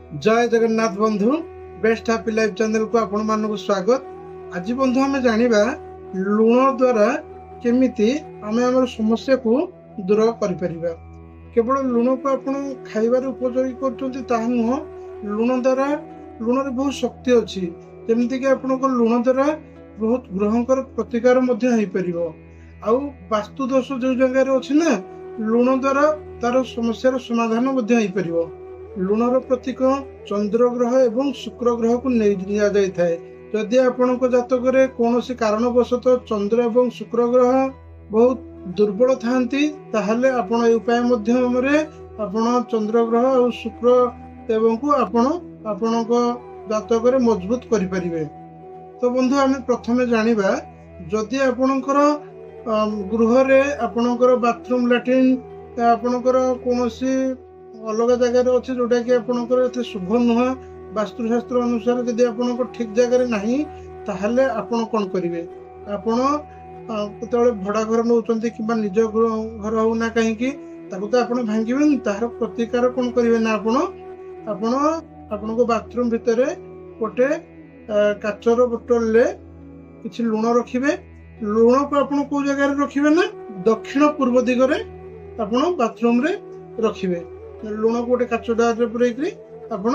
जय जगन्नाथ बंधु best happy life channel को आपण मानक स्वागत। आज बंधु आम जानिबा लुण द्वारा केमिति आमे हमर समस्या को दूर करि परिबा। केवल लुण को आपण खाइबार उपयोगी करछंती ताहा नुह, लुण द्वारा लुण रे बहुत शक्ति अछि। जेमिति कि आपण को लुण द्वारा बहुत ग्रहंकर प्रतिकार मध्ये होई परिबो। आउ वास्तु दोष जो जगह रे अछि ना, लुण द्वारा तार समस्यार समाधान मध्ये होई परिबो। लुणर प्रतीक चंद्र ग्रह एवं शुक्र ग्रह को निया जाय थाए। यदि आपणक जातक कौन कारणवशत चंद्र एवं शुक्र ग्रह बहुत दुर्बल थांती ताहले आपण ए उपाय माध्यमरे आपण चंद्र ग्रह और शुक्र एवं को आपणक जातक मजबूत करि परिबे। तो बंधु आम प्रथमे जानिबा, जदि आपणकर गृह रे आपणकर बाथरूम लैट्रिन आपणकर कोनोसी अलग जगह अच्छे जोटा कि आपंकर शुभ नुह, वास्तुशास्त्र अनुसार जदि आप ठीक जगह नहीं ताहले आपण कौन करेंगे। आपण केतले भड़ा घर नौ कि निज घर हो ना कहीं तो आप भांगे तार प्रतिकार कौन करेंगे ना आपण को बाथरूम भितर गोटे काचर बोतल किसी लुण रखिए। लुण को आप कौ जगार रखिए ना दक्षिण पूर्व दिगरे आप बाथरूम रे रखिए। लुण को गोटे काच डार पूरे आपण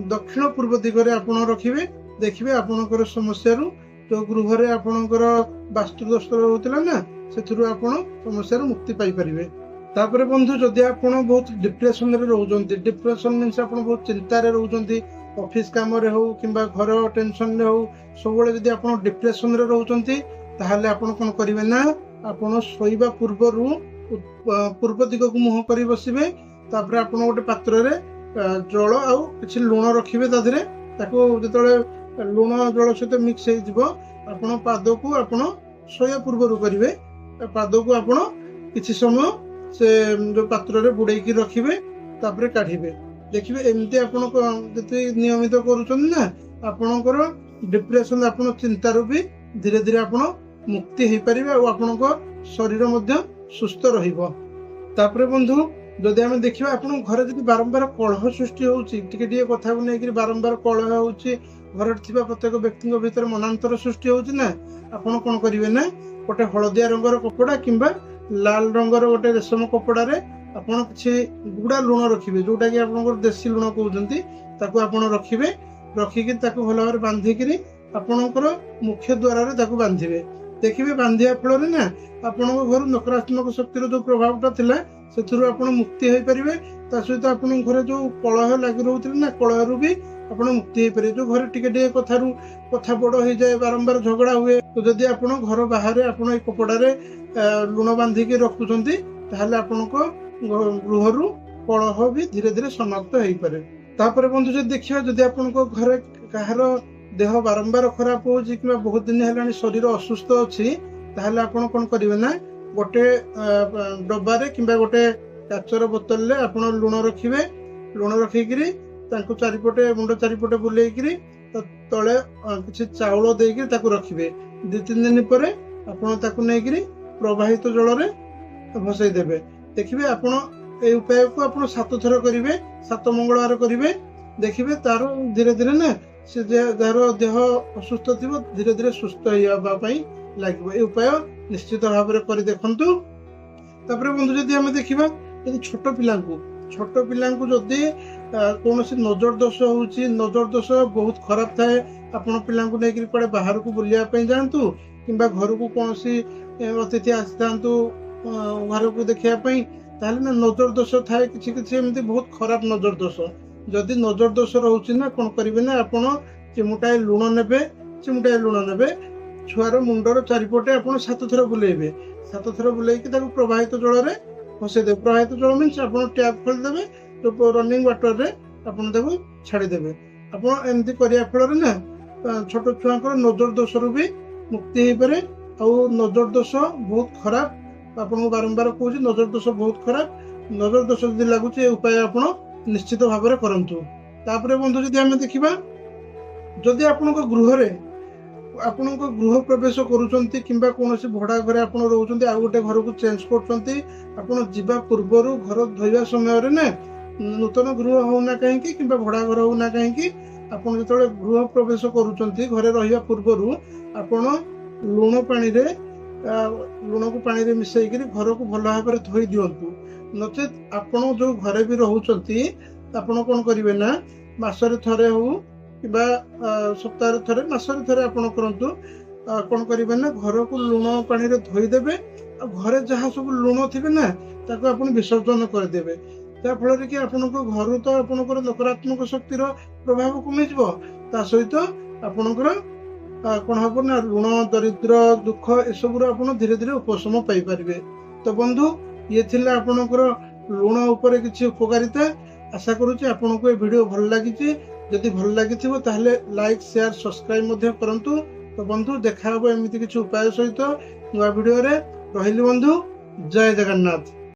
दक्षिण पूर्व दिगरे आपण रखिए। देखिए आपणकर समस्या जो गृह रे आपणकर वास्तु दोष होता ना से समस्या मुक्ति पाई परिबे। तापर बंधु जदि आपण बहुत डिप्रेशन रे रहउचंती, डिप्रेशन मीन्स आपण बहुत चिंता रे रहउचंती, ऑफिस काम रे हो किंबा घर टेंशन रे हो, सबले जदि आपण डिप्रेशन रे रहउचंती ताहले आपण कोन करिवे ना, आपण सोइबा पूर्वरु पूर्व दिग को मुह कर बसवे। तापर आप गोटे पात्र रे जल आउ किछि लुण रखिए। ताधरे ताको जतले लुण जल सहित मिक्स हो आपण पाद को आपण सोया पूर्व करेंगे। पाद को आपण किछि समय से जो पात्र रे बुड़े की रखिए, तापर काढ़िबे। देखिए एमती आपण जति नियमित करूछन ना आपणकर डिप्रेशन आपण चिंतार भी धीरे धीरे आपण मुक्ति हो पारे और आपणक शरीर मध्य सुस्थ रहिबो। तापर बंधु जदि आम देखिबा आपण घर जदि बारंबार कलह सृष्टि होउची, टिके कथा को लेकर बारंबार कलह होउची, घर थिबा प्रत्येक व्यक्ति भीतर मनांतर सृष्टि होउची ना, आपण कोन करिवे ना गोटे हलदिया रंगर कपड़ा किंबा लाल रंगर गोटे रेशम कपड़ा रे आपण किछि गुड़ा लुण रखिबे, जोटा कि आपनकर देसी लुण कहउचंती ताको आपण रखिबे। रखिकि ताको भल भाबरे बांधिकि आपणकर मुख्य द्वार रे ताको बांधिबे। देखिए बांधिया फल ना आपण घर नकारात्मक शक्तिर जो प्रभावटा थिला से आपण मुक्ति हो पारे। ता सहित आपण घर जो कलह लगी रोते ना कलह भी आपण मुक्ति हो पारे। जो घर टिके कथा बड़ हो जाए, बारंबार झगड़ा हुए, तो जदि आपण घर बाहर आपण ए कपड़े लुण बांधिकी रखुचंती ताहले आपण गृह कलह भी धीरे धीरे समाप्त हो पारे। तापर बंधु जदि देखिए जदि आपण घर कहार देह बारंबार खराब हो बहुत दिन है शरीर असुस्थ अच्छी ताहले आपण कौन करेंगे ना गोटे डब्बारे किंबा गोटे काचर बोतल आपण लुण रखिए। लुण रखिकी चारिपटे मुंड चारिपटे बुलेकरी तले किसी चाउल देकर ताकू रखिए। 2-3 दिन पर आपड़ी प्रवाहित जल में भसई देवे। देखिए आपण ए उपाय को आप 7 थर करेंगे, 7 मंगलवार करेंगे। देखिए तार धीरे धीरे ना से जार देह असुस्थ थी धीरे धीरे सुस्थ होगापी लगे। उपाय निश्चित भाव में कर देखु। तापर बंधु जदि आम देखा छोट पिला जदि कौन नजर दोष हो, नजर दोष बहुत खराब थाए, आपण पिला नहीं बाहर को बुलायापी जातु कि घर को कौन अतिथि आसी था घर को देखापी ताहले ना नजर दोष थाए किसी बहुत खराब नजर दोष। जदि नजर दोष रोचे ना कौन करेंगे ना आप चिमुटाए लुण ने छुआर मुंडर चारिपटे आप 7 थर बुलेबे। 7 थर बुलेकी प्रवाहित जल में भसईदे। प्रवाहित जल मीन्स आप टैप खोलीदे, जो रनिंग वाटर रे आप छाड़ीदे। आप एमती करने फल ना छोट छुआ नजर दोष भी मुक्ति हो पारे। और नजर दोष बहुत खराब, आपको बारंबार कहूँ नजर दोष बहुत खराब। नजर दोष जब लगुच उपाय आप निश्चित भाव में करंतु। तापर बंधु जदि आम देखा जदि आपण गृह प्रवेश करुचंती किंबा कौन भड़ा घर आप रोचंती आ गोटे घर को चेंज करचंती, आपण जीवा पूर्वर घर धोइबा समय रे ना ନୂତନ ଗୃହ ହଉନା କାହିଁକି କିମ୍ବା ଭଡ଼ା ଘର ହଉନା କାହିଁକି ଆପଣ ଯେତେବେଳେ ଗୃହ ପ୍ରବେଶ କରୁଛନ୍ତି ଘରେ ରହିବା ପୂର୍ବରୁ ଆପଣ ଲୁଣ ପାଣିରେ ଲୁଣକୁ ପାଣିରେ ମିଶାଇକରି ଘରକୁ ଭଲ ଭାବରେ ଧୋଇ ଦିଅନ୍ତୁ। ନଚେତ୍ ଆପଣ ଯେଉଁ ଘରେ ବି ରହୁଛନ୍ତି ଆପଣ କ'ଣ କରିବେ ନା ମାସରେ ଥରେ ହଉ କିମ୍ବା ସପ୍ତାହରେ ଥରେ ମାସରେ ଥରେ ଆପଣ କରନ୍ତୁ କ'ଣ କରିବେ ନା ଘରକୁ ଲୁଣ ପାଣିରେ ଧୋଇଦେବେ ଆଉ ଘରେ ଯାହା ସବୁ ଲୁଣ ଥିବେ ନା ତାକୁ ଆପଣ ବିସର୍ଜନ କରିଦେବେ। ଯାହାଫଳରେ କି ଆପଣଙ୍କ ଘରୁ ତ ଆପଣଙ୍କର ନକାରାତ୍ମକ ଶକ୍ତିର ପ୍ରଭାବ କମିଯିବ, ତା ସହିତ ଆପଣଙ୍କର କ'ଣ ହବ ନା ଋଣ ଦରିଦ୍ର ଦୁଃଖ ଏସବୁର ଆପଣ ଧୀରେ ଧୀରେ ଉପଶମ ପାଇପାରିବେ। ତ ବନ୍ଧୁ ଇଏ ଥିଲା ଆପଣଙ୍କର ଲୁଣ ଉପରେ କିଛି ଉପକାରିତା। ଆଶା କରୁଛି ଆପଣଙ୍କୁ ଏ ଭିଡ଼ିଓ ଭଲ ଲାଗିଛି। ଯଦି ଭଲ ଲାଗିଥିବ ତାହେଲେ ଲାଇକ୍ ସେୟାର ସବସ୍କ୍ରାଇବ ମଧ୍ୟ କରନ୍ତୁ। ତ ବନ୍ଧୁ ଦେଖା ହବ ଏମିତି କିଛି ଉପାୟ ସହିତ ନୂଆ ଭିଡ଼ିଓରେ। ରହିଲି ବନ୍ଧୁ, ଜୟ ଜଗନ୍ନାଥ।